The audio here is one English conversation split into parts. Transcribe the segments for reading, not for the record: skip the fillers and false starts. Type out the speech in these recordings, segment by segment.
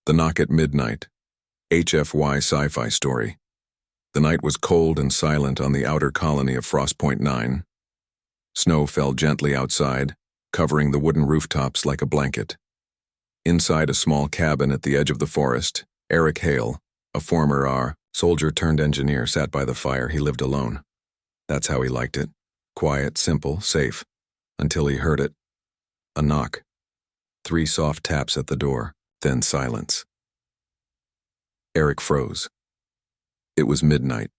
The Knock at Midnight, HFY sci-fi story. The night was cold and silent on the outer colony of Frostpoint 9. Snow fell gently outside, covering the wooden rooftops like a blanket. Inside a small cabin at the edge of the forest, Eric Hale, a former soldier-turned-engineer, sat by the fire. He lived alone. That's how he liked it. Quiet, simple, safe. Until he heard it. A knock. 3 soft taps at the door, then silence. Eric froze. It was midnight.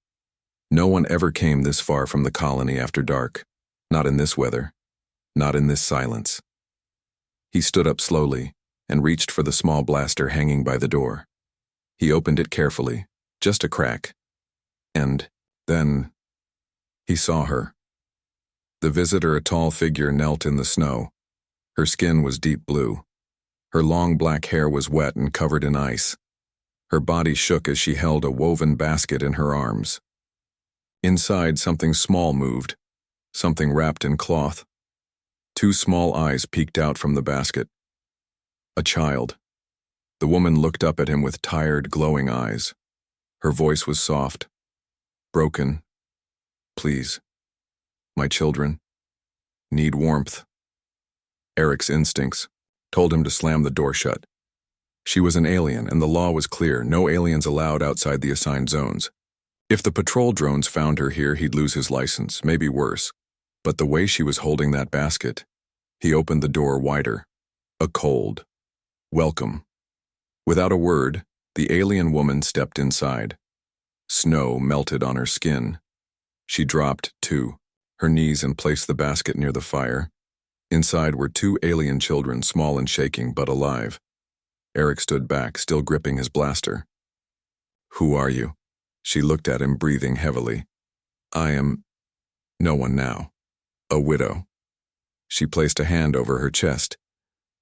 No one ever came this far from the colony after dark. Not in this weather. Not in this silence. He stood up slowly and reached for the small blaster hanging by the door. He opened it carefully, just a crack. And then he saw her. The visitor, a tall figure, knelt in the snow. Her skin was deep blue. Her long black hair was wet and covered in ice. Her body shook as she held a woven basket in her arms. Inside, something small moved, something wrapped in cloth. 2 small eyes peeked out from the basket. A child. The woman looked up at him with tired, glowing eyes. Her voice was soft, broken. Please, my children need warmth. Eric's instincts told him to slam the door shut. She was an alien, and the law was clear: no aliens allowed outside the assigned zones. If the patrol drones found her here, he'd lose his license, maybe worse. But the way she was holding that basket, he opened the door wider. A cold welcome. Without a word, the alien woman stepped inside. Snow melted on her skin. She dropped to her knees and placed the basket near the fire. Inside were 2 alien children, small and shaking, but alive. Eric stood back, still gripping his blaster. Who are you? She looked at him, breathing heavily. I am no one now. A widow. She placed a hand over her chest.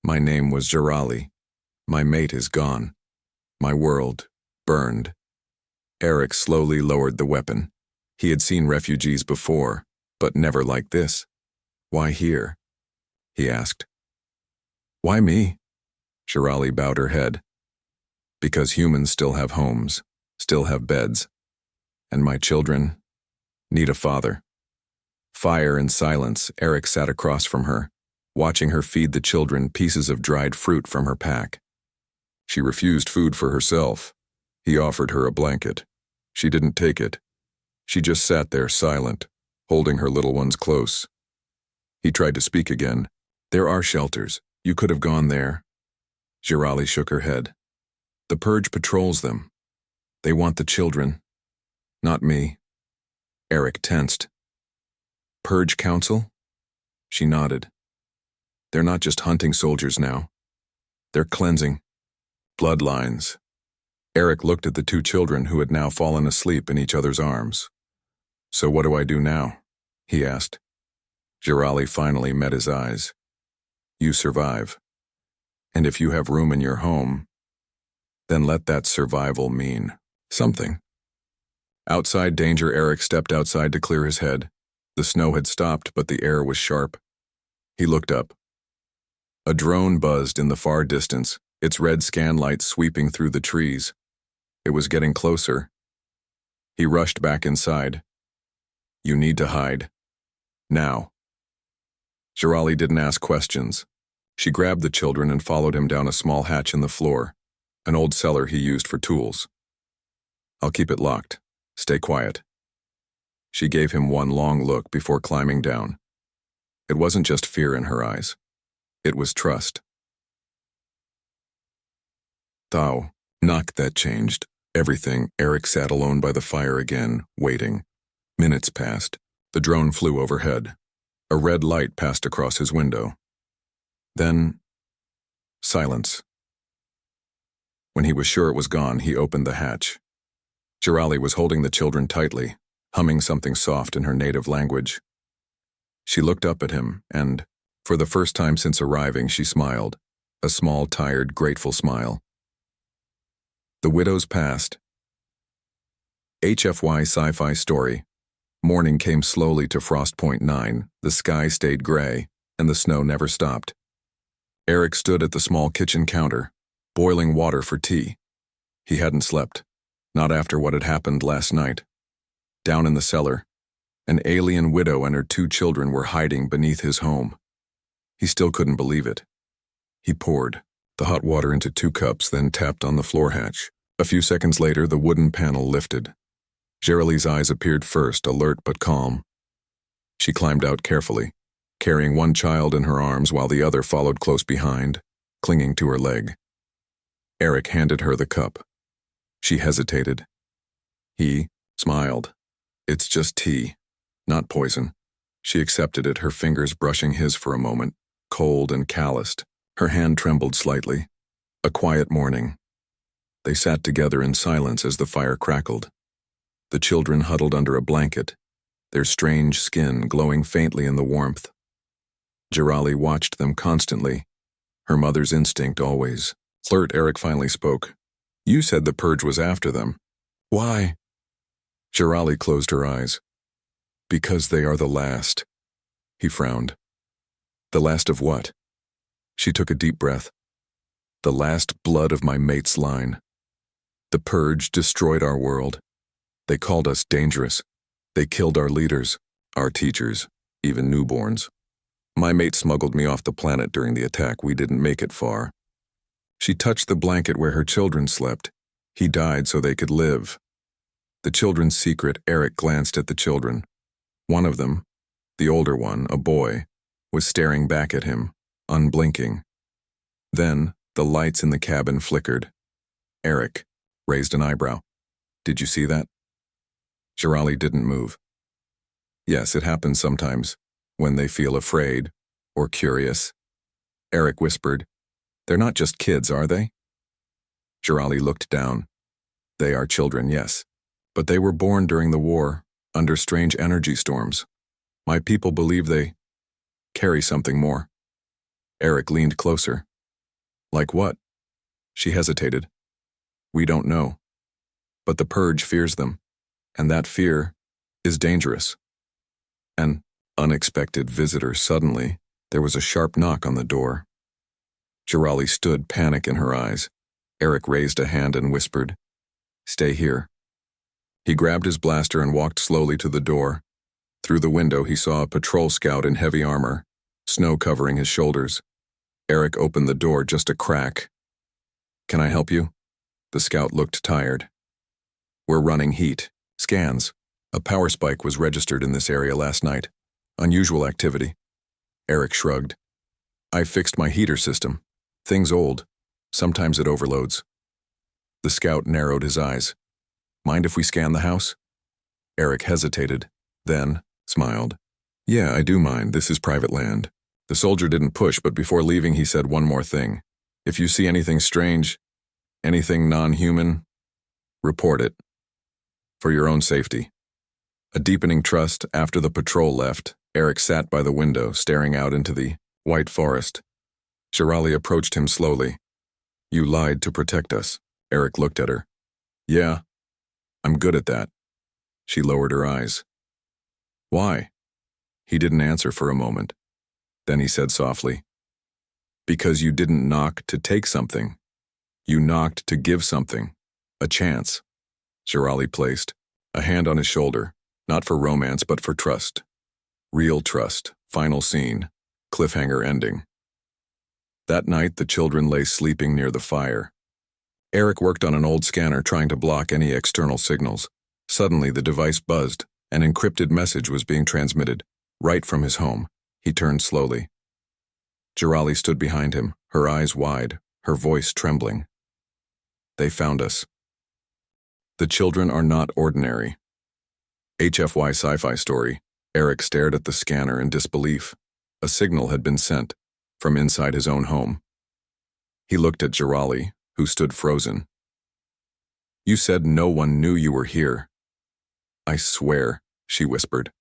My name was Jirali. My mate is gone. My world burned. Eric slowly lowered the weapon. He had seen refugees before, but never like this. Why here? He asked. Why me? Jirali bowed her head. Because humans still have homes, still have beds. And my children need a father. Fire and silence. Eric sat across from her, watching her feed the children pieces of dried fruit from her pack. She refused food for herself. He offered her a blanket. She didn't take it. She just sat there silent, holding her little ones close. He tried to speak again. There are shelters. You could have gone there. Jirali shook her head. The Purge patrols them. They want the children. Not me. Eric tensed. Purge Council? She nodded. They're not just hunting soldiers now. They're cleansing. Bloodlines. Eric looked at the 2 children who had now fallen asleep in each other's arms. So what do I do now? He asked. Jirali finally met his eyes. You survive. And if you have room in your home, then let that survival mean something. Outside danger. Eric stepped outside to clear his head. The snow had stopped, but the air was sharp. He looked up. A drone buzzed in the far distance, its red scan lights sweeping through the trees. It was getting closer. He rushed back inside. You need to hide. Now. Jirali didn't ask questions. She grabbed the children and followed him down a small hatch in the floor, an old cellar he used for tools. I'll keep it locked. Stay quiet. She gave him one long look before climbing down. It wasn't just fear in her eyes. It was trust. Thou, knock. That changed everything. Eric sat alone by the fire again, waiting. Minutes passed. The drone flew overhead. A red light passed across his window. Then, silence. When he was sure it was gone, he opened the hatch. Jirali was holding the children tightly, humming something soft in her native language. She looked up at him, and, for the first time since arriving, she smiled, a small, tired, grateful smile. The widows passed. HFY sci-fi story. Morning came slowly to Frostpoint 9. The sky stayed gray, and the snow never stopped. Eric stood at the small kitchen counter. boiling water for tea. He hadn't slept, not after what had happened last night. Down in the cellar, an alien widow and her 2 children were hiding beneath his home. He still couldn't believe it. He poured the hot water into 2 cups, then tapped on the floor hatch. A few seconds later, the wooden panel lifted. Geralie's eyes appeared first, alert but calm. She climbed out carefully, carrying 1 child in her arms while the other followed close behind, clinging to her leg. Eric handed her the cup. She hesitated. He smiled. "It's just tea, not poison." She accepted it, her fingers brushing his for a moment, cold and calloused. Her hand trembled slightly. A quiet morning. They sat together in silence as the fire crackled. The children huddled under a blanket, their strange skin glowing faintly in the warmth. Geralie watched them constantly, her mother's instinct always. "Flirt," Eric finally spoke. "You said the Purge was after them. Why?" Geralie closed her eyes. "Because they are the last." He frowned. "The last of what?" She took a deep breath. "The last blood of my mate's line. The Purge destroyed our world. They called us dangerous. They killed our leaders, our teachers, even newborns. My mate smuggled me off the planet during the attack. We didn't make it far." She touched the blanket where her children slept. "He died so they could live." The children's secret. Eric glanced at the children. One of them, the older one, a boy, was staring back at him, unblinking. Then, the lights in the cabin flickered. Eric raised an eyebrow. "Did you see that?" Geralie didn't move. "Yes, it happens sometimes, when they feel afraid or curious." Eric whispered, "They're not just kids, are they?" Geralie looked down. "They are children, yes. But they were born during the war, under strange energy storms. My people believe they carry something more." Eric leaned closer. "Like what?" She hesitated. "We don't know. But the Purge fears them, and that fear is dangerous." An unexpected visitor. Suddenly, there was a sharp knock on the door. Geralie stood, panic in her eyes. Eric raised a hand and whispered, "Stay here." He grabbed his blaster and walked slowly to the door. Through the window, he saw a patrol scout in heavy armor, snow covering his shoulders. Eric opened the door just a crack. "Can I help you?" The scout looked tired. "We're running heat. Scans. A power spike was registered in this area last night. Unusual activity." Eric shrugged. "I fixed my heater system. Thing's old. Sometimes it overloads." The scout narrowed his eyes. "Mind if we scan the house?" Eric hesitated, then smiled. "Yeah, I do mind. This is private land." The soldier didn't push, but before leaving he said one more thing. "If you see anything strange, anything non-human, report it. For your own safety." A deepening trust. After the patrol left, Eric sat by the window, staring out into the white forest. Geralie approached him slowly. "You lied to protect us." Eric looked at her. "Yeah, I'm good at that." She lowered her eyes. "Why?" He didn't answer for a moment. Then he said softly, "Because you didn't knock to take something. You knocked to give something. A chance." Geralie placed a hand on his shoulder, not for romance but for trust. Real trust. Final scene. Cliffhanger ending. That night, the children lay sleeping near the fire. Eric worked on an old scanner trying to block any external signals. Suddenly, the device buzzed. An encrypted message was being transmitted, right from his home. He turned slowly. Geralie stood behind him, her eyes wide, her voice trembling. "They found us. The children are not ordinary." HFY sci-fi story. Eric stared at the scanner in disbelief. A signal had been sent from inside his own home. He looked at Geralie, who stood frozen. "You said no one knew you were here." "I swear," she whispered.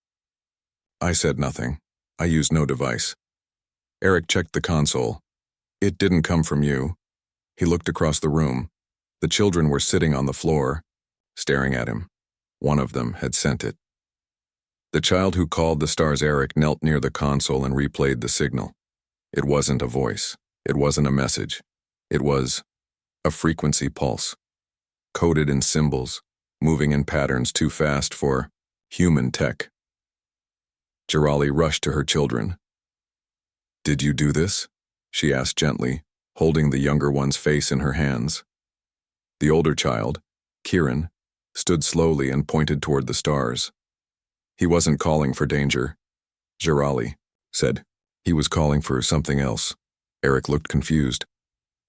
"I said nothing. I used no device." Eric checked the console. "It didn't come from you." He looked across the room. The children were sitting on the floor, staring at him. One of them had sent it. The child who called the stars. Eric knelt near the console and replayed the signal. It wasn't a voice. It wasn't a message. It was A frequency pulse, coded in symbols, moving in patterns too fast for human tech. Jirali rushed to her children. "Did you do this?" she asked gently, holding the younger one's face in her hands. The older child, Kieran, stood slowly and pointed toward the stars. "He wasn't calling for danger," Jirali said. "He was calling for something else." Eric looked confused.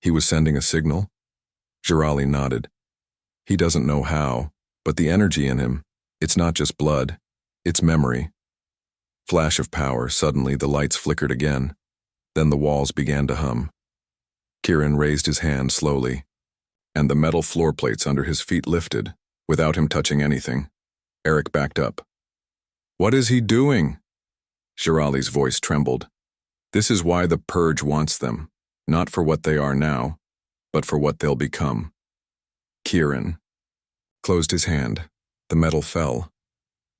"He was sending a signal?" Jirali nodded. "He doesn't know how, but the energy in him, it's not just blood, it's memory." Flash of power, suddenly the lights flickered again. Then the walls began to hum. Kieran raised his hand slowly, and the metal floor plates under his feet lifted, without him touching anything. Eric backed up. "What is he doing?" Jirali's voice trembled. "This is why the Purge wants them, not for what they are now, but for what they'll become." Kieran closed his hand. The metal fell.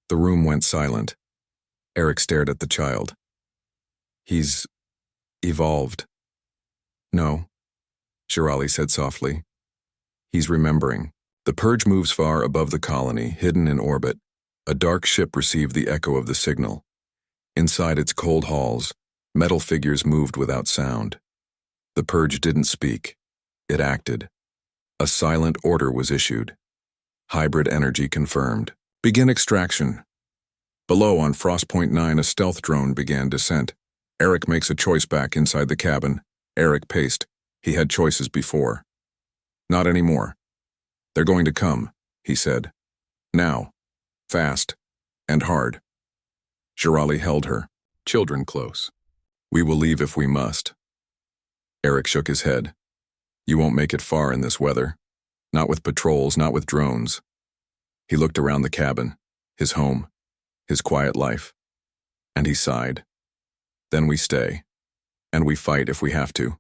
The room went silent. Eric stared at the child. "He's evolved." "No," Jirali said softly. "He's remembering." The Purge moves far above the colony, hidden in orbit. A dark ship received the echo of the signal. Inside its cold halls, metal figures moved without sound. The Purge didn't speak. It acted. A silent order was issued. Hybrid energy confirmed. "Begin extraction." Below on Frostpoint 9, a stealth drone began descent. Eric makes a choice back inside the cabin. Eric paced. He had choices before. "Not anymore. They're going to come," he said. "Now. Fast. And hard." Jirali held her, children close. "We will leave if we must." Eric shook his head. "You won't make it far in this weather. Not with patrols, not with drones." He looked around the cabin, his home, his quiet life, and he sighed. "Then we stay, and we fight if we have to."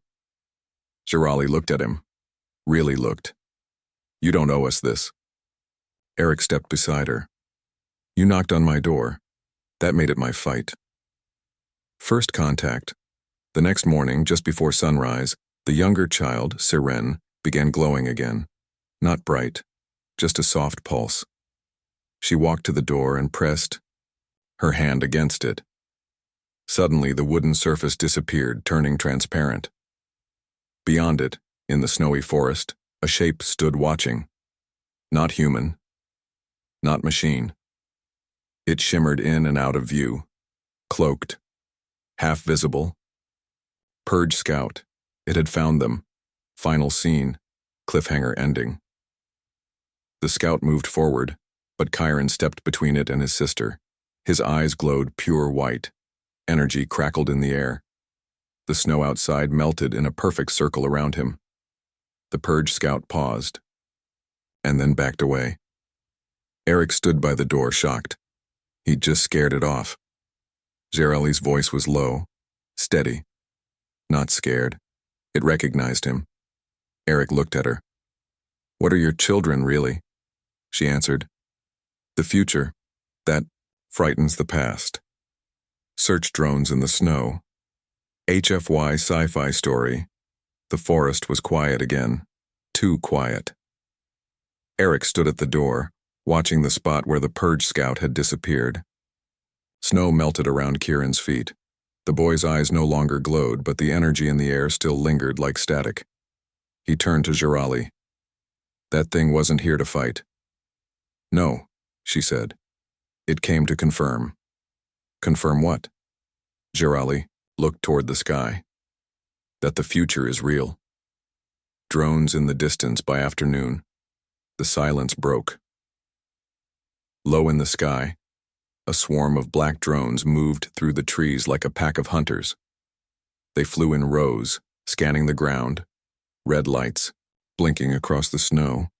Jirali looked at him, really looked. "You don't owe us this." Eric stepped beside her. "You knocked on my door. That made it my fight." First contact. The next morning, just before sunrise, the younger child, Siren, began glowing again. Not bright, just a soft pulse. She walked to the door and pressed her hand against it. Suddenly, the wooden surface disappeared, turning transparent. Beyond it, in the snowy forest, a shape stood watching. Not human, not machine. It shimmered in and out of view, cloaked, half visible. Purge Scout. It had found them. Final scene, cliffhanger ending. The scout moved forward, but Kieran stepped between it and his sister. His eyes glowed pure white. Energy crackled in the air. The snow outside melted in a perfect circle around him. The Purge Scout paused, and then backed away. Eric stood by the door, shocked. He'd just scared it off. Jirali's voice was low, steady, not scared. It recognized him. Eric looked at her. "What are your children, really?" She answered. "The future. That frightens the past." Search drones in the snow. HFY sci-fi story. The forest was quiet again. Too quiet. Eric stood at the door, watching the spot where the Purge Scout had disappeared. Snow melted around Kieran's feet. The boy's eyes no longer glowed, but the energy in the air still lingered like static. He turned to Jirali. "That thing wasn't here to fight." "No," she said. "It came to confirm." "Confirm what?" Jirali looked toward the sky. "That the future is real." Drones in the distance by afternoon. The silence broke. Low in the sky, a swarm of black drones moved through the trees like a pack of hunters. They flew in rows, scanning the ground, red lights, blinking across the snow.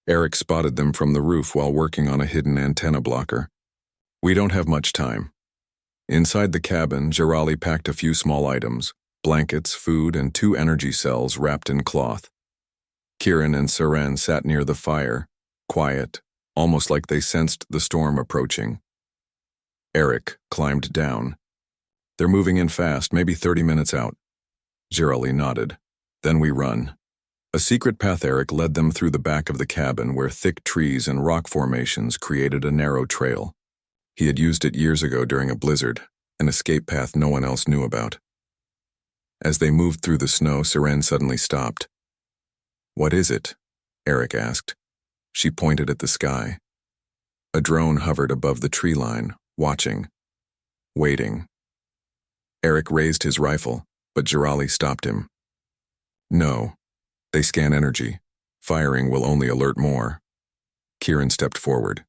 Eric spotted them from the roof while working on a hidden antenna blocker. "We don't have much time." Inside the cabin, Jirali packed a few small items, blankets, food, and 2 energy cells wrapped in cloth. Kieran and Siren sat near the fire, quiet, almost like they sensed the storm approaching. Eric climbed down. "They're moving in fast, maybe 30 minutes out." Jirali nodded. "Then we run. A secret path Eric led them through the back of the cabin where thick trees and rock formations created a narrow trail. He had used it years ago during a blizzard, an escape path no one else knew about. As they moved through the snow, Seren suddenly stopped. "What is it?" Eric asked. She pointed at the sky. A drone hovered above the tree line, watching, waiting. Eric raised his rifle, but Jirali stopped him. "No. They scan energy. Firing will only alert more." Kieran stepped forward.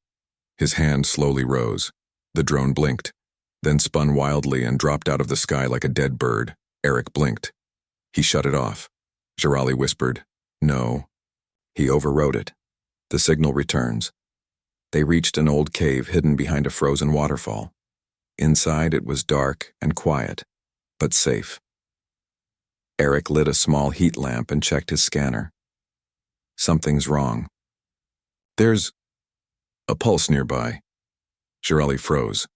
His hand slowly rose. The drone blinked, then spun wildly and dropped out of the sky like a dead bird. Eric blinked. He shut it off. Jirali whispered, "No." He overrode it. The signal returns. They reached an old cave hidden behind a frozen waterfall. Inside it was dark and quiet, but safe. Eric lit a small heat lamp and checked his scanner. Something's wrong. "There's a pulse nearby." Jirali froze.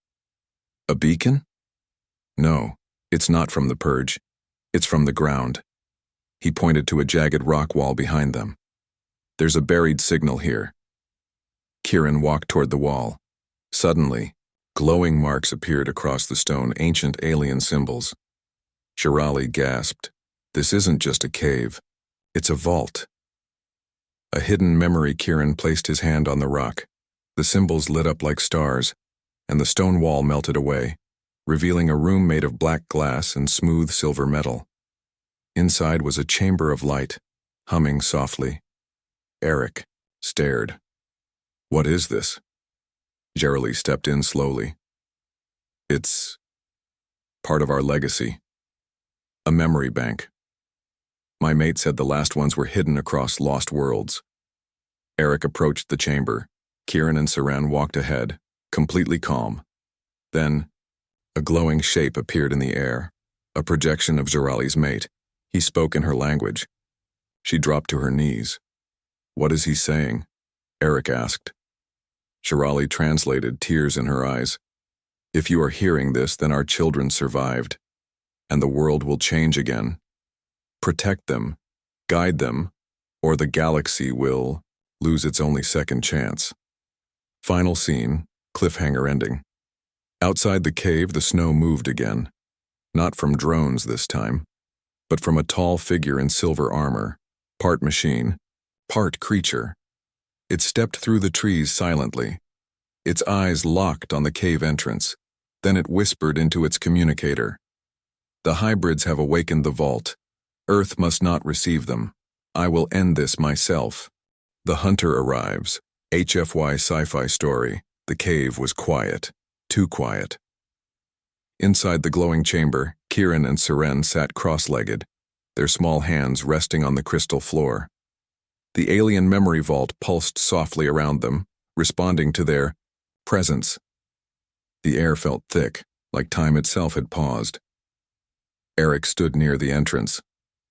"A beacon?" "No, it's not from the Purge. It's from the ground." He pointed to a jagged rock wall behind them. "There's a buried signal here." Kieran walked toward the wall. Suddenly, glowing marks appeared across the stone, ancient alien symbols. Jirali gasped. "This isn't just a cave. It's a vault." A hidden memory. Kieran placed his hand on the rock. The symbols lit up like stars, and the stone wall melted away, revealing a room made of black glass and smooth silver metal. Inside was a chamber of light, humming softly. Eric stared. "What is this?" Jirali stepped in slowly. "It's part of our legacy. A memory bank. My mate said the last ones were hidden across lost worlds." Eric approached the chamber. Kieran and Seren walked ahead, completely calm. Then, a glowing shape appeared in the air, a projection of Jirali's mate. He spoke in her language. She dropped to her knees. "What is he saying?" Eric asked. Jirali translated, tears in her eyes. "If you are hearing this, then our children survived, and the world will change again. Protect them, guide them, or the galaxy will lose its only second chance." Final scene, cliffhanger ending. Outside the cave, the snow moved again. Not from drones this time, but from a tall figure in silver armor, part machine, part creature. It stepped through the trees silently. Its eyes locked on the cave entrance. Then it whispered into its communicator. "The hybrids have awakened the vault. Earth must not receive them. I will end this myself." The hunter arrives. HFY sci-fi story. The cave was quiet. Too quiet. Inside the glowing chamber, Kieran and Seren sat cross-legged, their small hands resting on the crystal floor. The alien memory vault pulsed softly around them, responding to their presence. The air felt thick, like time itself had paused. Eric stood near the entrance,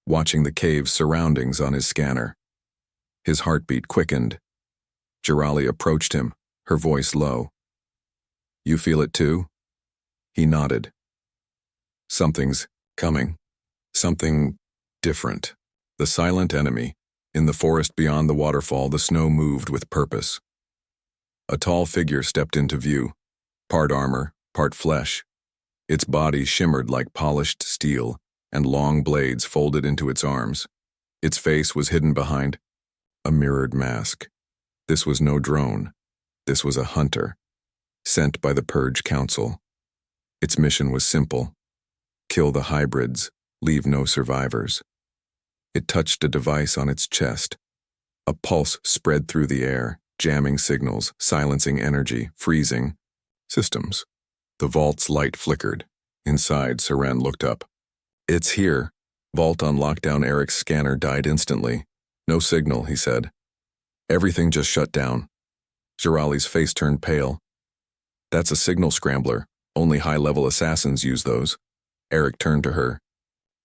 watching the cave's surroundings on his scanner. His heartbeat quickened. Jirali approached him, her voice low. "You feel it too?" He nodded. "Something's coming. Something different." The silent enemy. In the forest beyond the waterfall, the snow moved with purpose. A tall figure stepped into view, part armor, part flesh. Its body shimmered like polished steel, and long blades folded into its arms. Its face was hidden behind a mirrored mask. This was no drone. This was a hunter, sent by the Purge Council. Its mission was simple: kill the hybrids, leave no survivors. It touched a device on its chest. A pulse spread through the air, jamming signals, silencing energy, freezing systems. The vault's light flickered. Inside, Seren looked up. "It's here." Vault on lockdown. Eric's scanner died instantly. "No signal," he said. "Everything just shut down." Jirali's face turned pale. "That's a signal scrambler. Only high-level assassins use those." Eric turned to her.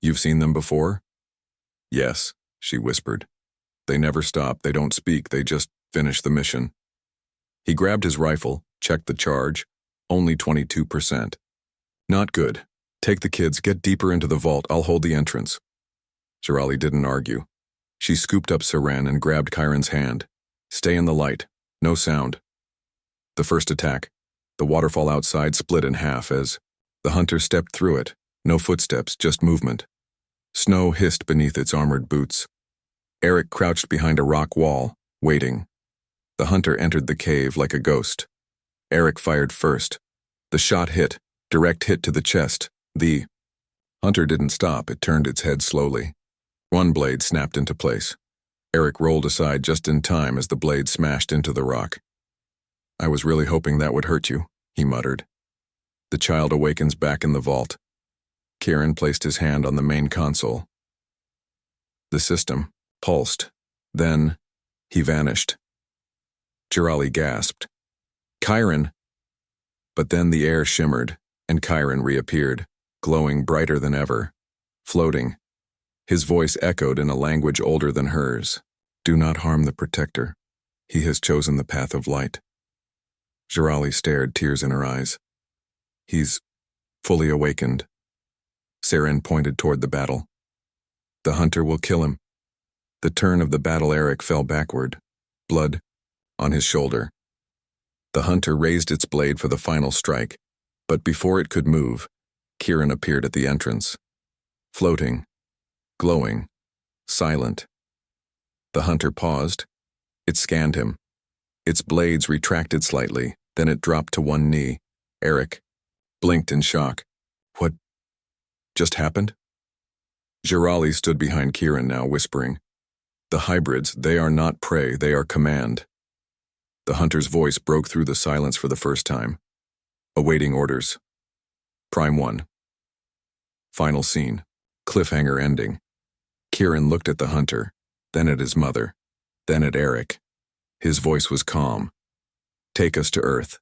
"You've seen them before?" "Yes," she whispered. "They never stop, they don't speak, they just finish the mission." He grabbed his rifle, checked the charge. Only 22%. "Not good. Take the kids, get deeper into the vault, I'll hold the entrance." Jirali didn't argue. She scooped up Seren and grabbed Chiron's hand. Stay in the light. No sound. The first attack. The waterfall outside split in half as the hunter stepped through it. No footsteps, just movement. Snow hissed beneath its armored boots. Eric crouched behind a rock wall, waiting. The hunter entered the cave like a ghost. Eric fired first. The shot hit, direct hit to the chest. The hunter didn't stop, it turned its head slowly. One blade snapped into place. Eric rolled aside just in time as the blade smashed into the rock. I was really hoping that would hurt you, he muttered. The child awakens back in the vault. Kieran placed his hand on the main console. The system pulsed. Then, he vanished. Jirali gasped. Chiron! But then the air shimmered, and Chiron reappeared, glowing brighter than ever, floating. His voice echoed in a language older than hers. Do not harm the protector. He has chosen the path of light. Jirali stared, tears in her eyes. He's fully awakened. Seren pointed toward the battle. The hunter will kill him. The turn of the battle, Eric fell backward, blood on his shoulder. The hunter raised its blade for the final strike, but before it could move, Kieran appeared at the entrance. Floating, glowing, silent. The hunter paused. It scanned him. Its blades retracted slightly, then it dropped to one knee. Eric blinked in shock. What just happened? Jirali stood behind Kieran now, whispering, The hybrids, they are not prey, they are command. The hunter's voice broke through the silence for the first time. Awaiting orders. Prime 1. Final scene. Cliffhanger ending. Kieran looked at the hunter, then at his mother, then at Eric. His voice was calm. Take us to Earth.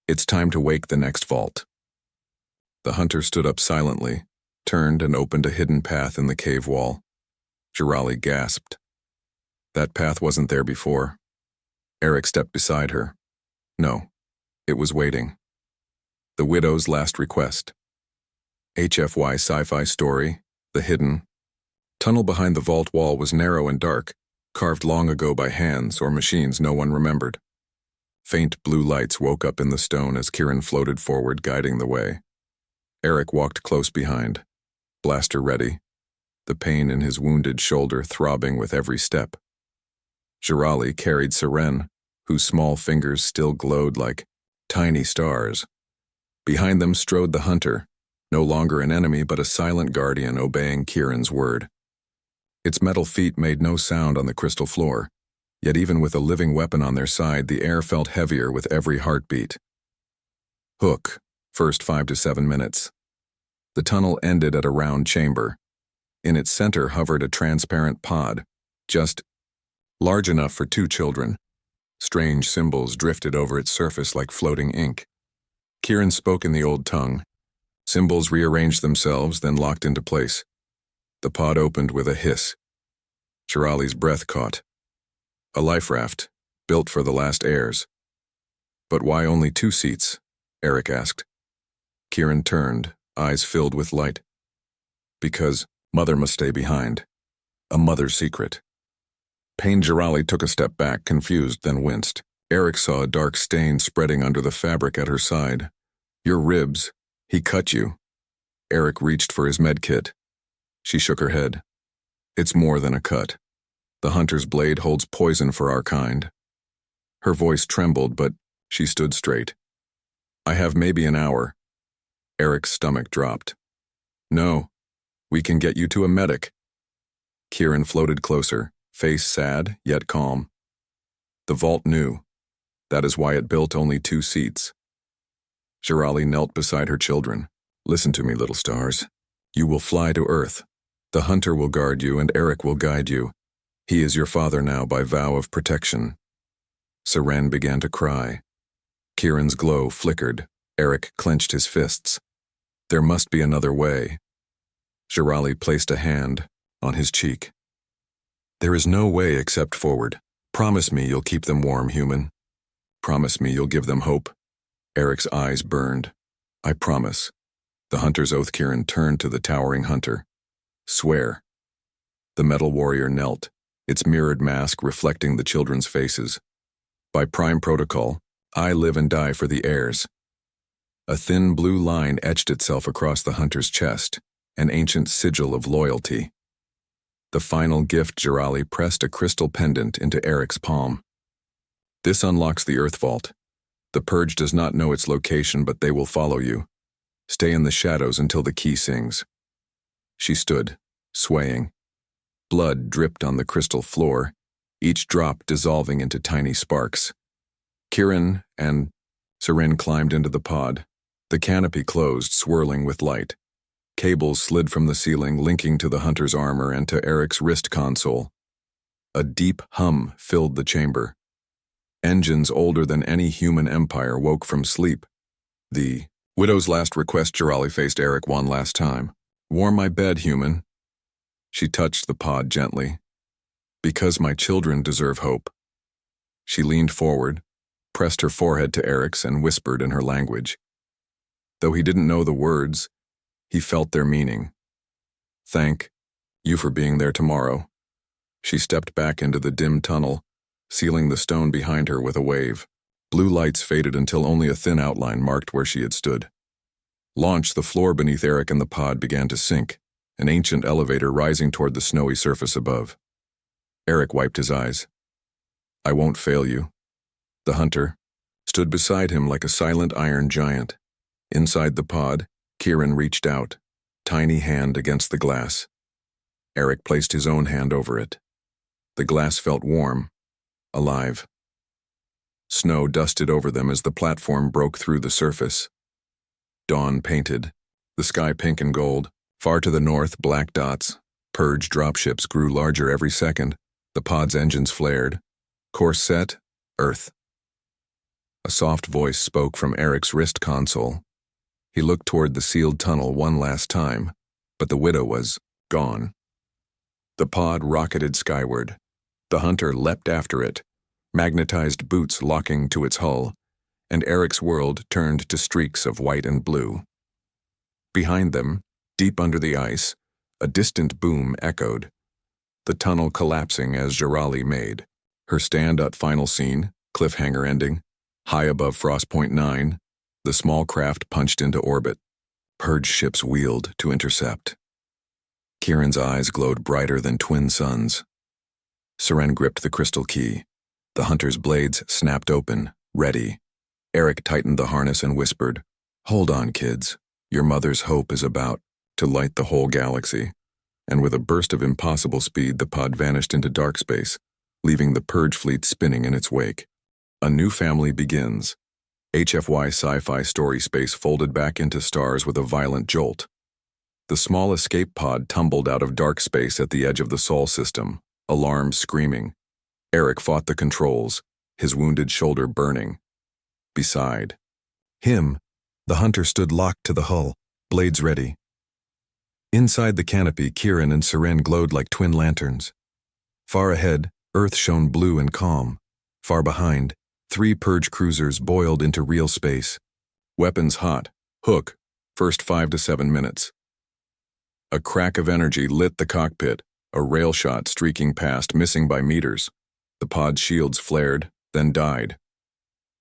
It's time to wake the next vault. The hunter stood up silently, turned and opened a hidden path in the cave wall. Jirali gasped. That path wasn't there before. Eric stepped beside her. No, it was waiting. The widow's last request. HFY sci-fi story, The Hidden. Tunnel behind the vault wall was narrow and dark, carved long ago by hands or machines no one remembered. Faint blue lights woke up in the stone as Kieran floated forward, guiding the way. Eric walked close behind, blaster ready, the pain in his wounded shoulder throbbing with every step. Jirali carried Seren, whose small fingers still glowed like tiny stars. Behind them strode the hunter, no longer an enemy but a silent guardian obeying Kieran's word. Its metal feet made no sound on the crystal floor, yet even with a living weapon on their side, the air felt heavier with every heartbeat. Hook, first 5 to 7 minutes. The tunnel ended at a round chamber. In its center hovered a transparent pod, just large enough for 2 children. Strange symbols drifted over its surface like floating ink. Kieran spoke in the old tongue. Symbols rearranged themselves, then locked into place. The pod opened with a hiss. Jirali's breath caught. A life raft, built for the last heirs. But why only 2 seats? Eric asked. Kieran turned, eyes filled with light. Because Mother must stay behind. A mother's secret. Pained Jirali took a step back, confused, then winced. Eric saw a dark stain spreading under the fabric at her side. Your ribs. He cut you. Eric reached for his medkit. She shook her head. It's more than a cut. The hunter's blade holds poison for our kind. Her voice trembled, but she stood straight. I have maybe an hour. Eric's stomach dropped. No, we can get you to a medic. Kieran floated closer, face sad, yet calm. The vault knew. That is why it built only 2 seats. Jirali knelt beside her children. Listen to me, little stars. You will fly to Earth. The hunter will guard you and Eric will guide you. He is your father now by vow of protection. Seren began to cry. Kieran's glow flickered. Eric clenched his fists. There must be another way. Jirali placed a hand on his cheek. There is no way except forward. Promise me you'll keep them warm, human. Promise me you'll give them hope. Eric's eyes burned. I promise. The hunter's oath. Kieran turned to the towering hunter. Swear. The metal warrior knelt, its mirrored mask reflecting the children's faces. By Prime Protocol, I live and die for the heirs. A thin blue line etched itself across the hunter's chest, an ancient sigil of loyalty. The final gift. Jirali pressed a crystal pendant into Eric's palm. This unlocks the Earth Vault. The Purge does not know its location, but they will follow you. Stay in the shadows until the key sings. She stood, swaying. Blood dripped on the crystal floor, each drop dissolving into tiny sparks. Kieran and Seren climbed into the pod. The canopy closed, swirling with light. Cables slid from the ceiling, linking to the hunter's armor and to Eric's wrist console. A deep hum filled the chamber. Engines older than any human empire woke from sleep. The widow's last request. Jirali faced Eric one last time. Warm my bed, human. She touched the pod gently. Because my children deserve hope. She leaned forward, pressed her forehead to Eric's, and whispered in her language. Though he didn't know the words, he felt their meaning. Thank you for being there tomorrow. She stepped back into the dim tunnel, sealing the stone behind her with a wave. Blue lights faded until only a thin outline marked where she had stood. Launch. The floor beneath Eric and the pod began to sink, an ancient elevator rising toward the snowy surface above. Eric wiped his eyes. I won't fail you. The hunter stood beside him like a silent iron giant. Inside the pod, Kieran reached out, tiny hand against the glass. Eric placed his own hand over it. The glass felt warm, alive. Snow dusted over them as the platform broke through the surface. Dawn painted, the sky pink and gold. Far to the north, black dots. Purge dropships grew larger every second. The pod's engines flared. Course set, Earth. A soft voice spoke from Eric's wrist console. He looked toward the sealed tunnel one last time, but the widow was gone. The pod rocketed skyward. The hunter leapt after it, magnetized boots locking to its hull, and Eric's world turned to streaks of white and blue. Behind them, deep under the ice, a distant boom echoed, the tunnel collapsing as Jirali made. Her stand-up final scene, cliffhanger ending, high above Frostpoint 9, the small craft punched into orbit. Purge ships wheeled to intercept. Kieran's eyes glowed brighter than twin suns. Seren gripped the crystal key. The hunter's blades snapped open, ready. Eric tightened the harness and whispered, Hold on, kids. Your mother's hope is about to light the whole galaxy. And with a burst of impossible speed, the pod vanished into dark space, leaving the Purge fleet spinning in its wake. A new family begins. HFY sci-fi story space folded back into stars with a violent jolt. The small escape pod tumbled out of dark space at the edge of the Sol system, alarms screaming. Eric fought the controls, his wounded shoulder burning. Beside him, the hunter stood locked to the hull, blades ready. Inside the canopy, Kieran and Seren glowed like twin lanterns. Far ahead, Earth shone blue and calm. Far behind, 3 Purge cruisers boiled into real space. Weapons hot. Hook. First 5 to 7 minutes. A crack of energy lit the cockpit, a rail shot streaking past, missing by meters. The pod's shields flared, then died.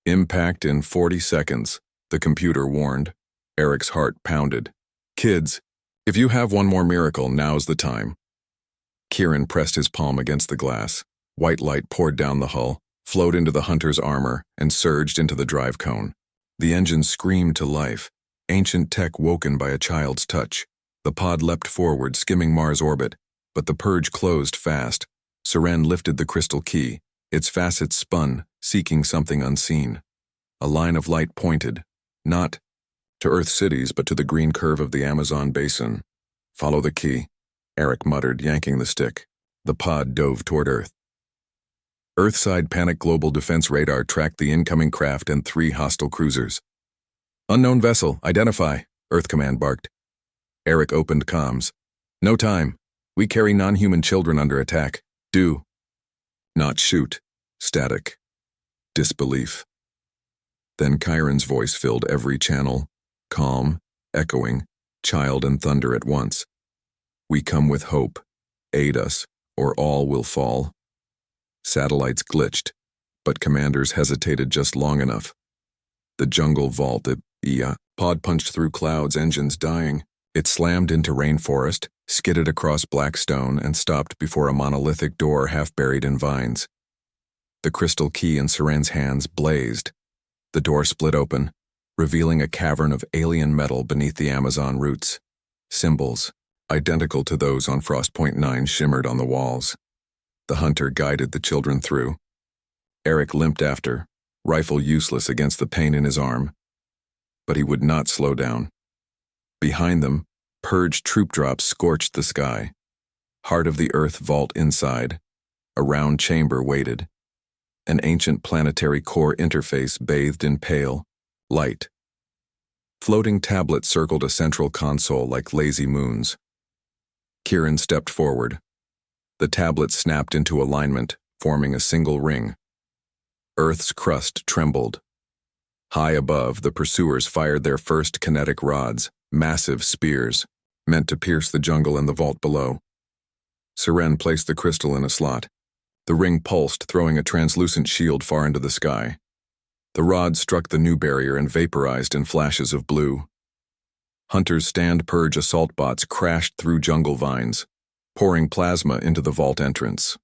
Impact in 40 seconds, the computer warned. Eric's heart pounded. Kids, if you have one more miracle, now's the time. Kieran pressed his palm against the glass. White light poured down the hull, flowed into the hunter's armor, and surged into the drive cone. The engine screamed to life, ancient tech woken by a child's touch. The pod leapt forward, skimming Mars' orbit, but the Purge closed fast. Seren lifted the crystal key. Its facets spun, seeking something unseen. A line of light pointed, not to Earth cities, but to the green curve of the Amazon basin. Follow the key, Eric muttered, yanking the stick. The pod dove toward Earth. Earthside panic global defense radar tracked the incoming craft and 3 hostile cruisers. Unknown vessel, identify, Earth Command barked. Eric opened comms. No time. We carry non-human children under attack. Do not shoot. Static. Disbelief. Then Kieran's voice filled every channel, calm, echoing, child and thunder at once. We come with hope. Aid us, or all will fall. Satellites glitched, but commanders hesitated just long enough. The jungle vaulted. Pod punched through clouds, engines dying. It slammed into rainforest, skidded across black stone, and stopped before a monolithic door half buried in vines. The crystal key in Seren's hands blazed. The door split open, revealing a cavern of alien metal beneath the Amazon roots. Symbols, identical to those on Frostpoint 9, shimmered on the walls. The hunter guided the children through. Eric limped after, rifle useless against the pain in his arm. But he would not slow down. Behind them, Purge troop drops scorched the sky. Heart of the Earth vault inside. A round chamber waited. An ancient planetary core interface bathed in pale light. Floating tablets circled a central console like lazy moons. Kieran stepped forward. The tablet snapped into alignment, forming a single ring. Earth's crust trembled. High above, the pursuers fired their first kinetic rods, massive spears, meant to pierce the jungle and the vault below. Seren placed the crystal in a slot. The ring pulsed, throwing a translucent shield far into the sky. The rod struck the new barrier and vaporized in flashes of blue. Hunter's stand purge assault bots crashed through jungle vines, pouring plasma into the vault entrance.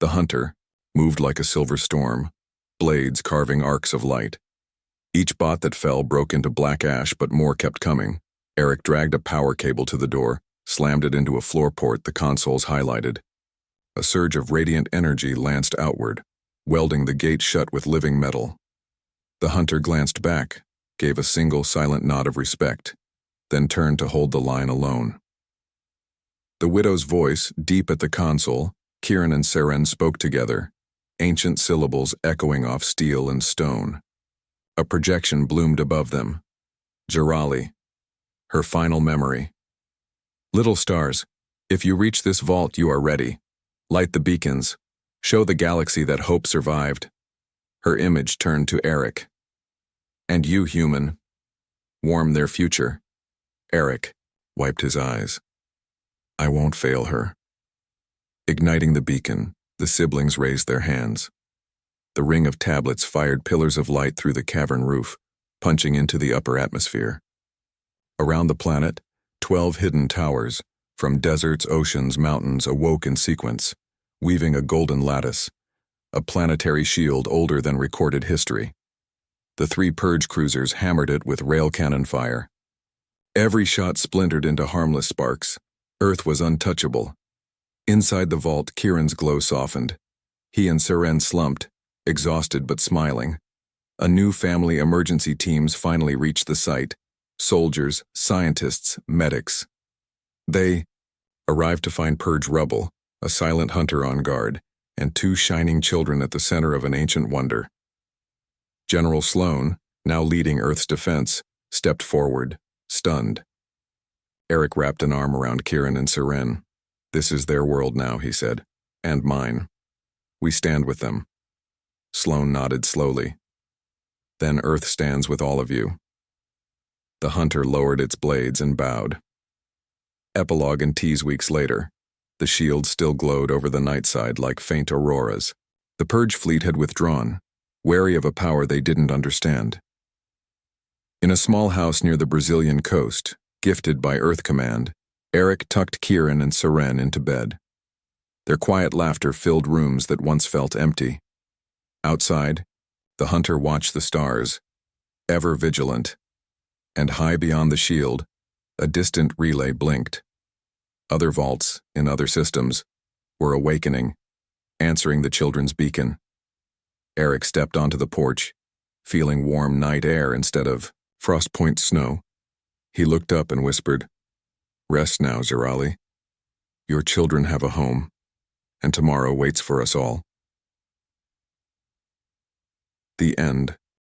The hunter moved like a silver storm, blades carving arcs of light. Each bot that fell broke into black ash, but more kept coming. Eric dragged a power cable to the door, slammed it into a floor port the consoles highlighted. A surge of radiant energy lanced outward, welding the gate shut with living metal. The hunter glanced back, gave a single silent nod of respect, then turned to hold the line alone. The widow's voice, deep at the console, Kieran and Seren spoke together, ancient syllables echoing off steel and stone. A projection bloomed above them. Jirali, her final memory. Little stars, if you reach this vault, you are ready. Light the beacons. Show the galaxy that hope survived. Her image turned to Eric. And you, human. Warm their future. Eric wiped his eyes. I won't fail her. Igniting the beacon, the siblings raised their hands. The ring of tablets fired pillars of light through the cavern roof, punching into the upper atmosphere. Around the planet, 12 hidden towers, from deserts, oceans, mountains, awoke in sequence, weaving a golden lattice, a planetary shield older than recorded history. The 3 Purge cruisers hammered it with rail cannon fire. Every shot splintered into harmless sparks. Earth was untouchable. Inside the vault, Kieran's glow softened. He and Seren slumped, exhausted but smiling. A new family emergency teams finally reached the site. Soldiers, scientists, medics. They arrived to find Purge rubble, a silent hunter on guard, and 2 shining children at the center of an ancient wonder. General Sloan, now leading Earth's defense, stepped forward, stunned. Eric wrapped an arm around Kieran and Seren. This is their world now, he said, and mine. We stand with them. Sloan nodded slowly. Then Earth stands with all of you. The hunter lowered its blades and bowed. Epilogue and tease weeks later. The shield still glowed over the night side like faint auroras. The Purge fleet had withdrawn, wary of a power they didn't understand. In a small house near the Brazilian coast, gifted by Earth Command, Eric tucked Kieran and Seren into bed. Their quiet laughter filled rooms that once felt empty. Outside, the hunter watched the stars, ever vigilant, and high beyond the shield, a distant relay blinked. Other vaults, in other systems, were awakening, answering the children's beacon. Eric stepped onto the porch, feeling warm night air instead of frostpoint snow. He looked up and whispered, "Rest now, Jirali. Your children have a home, and tomorrow waits for us all." The end.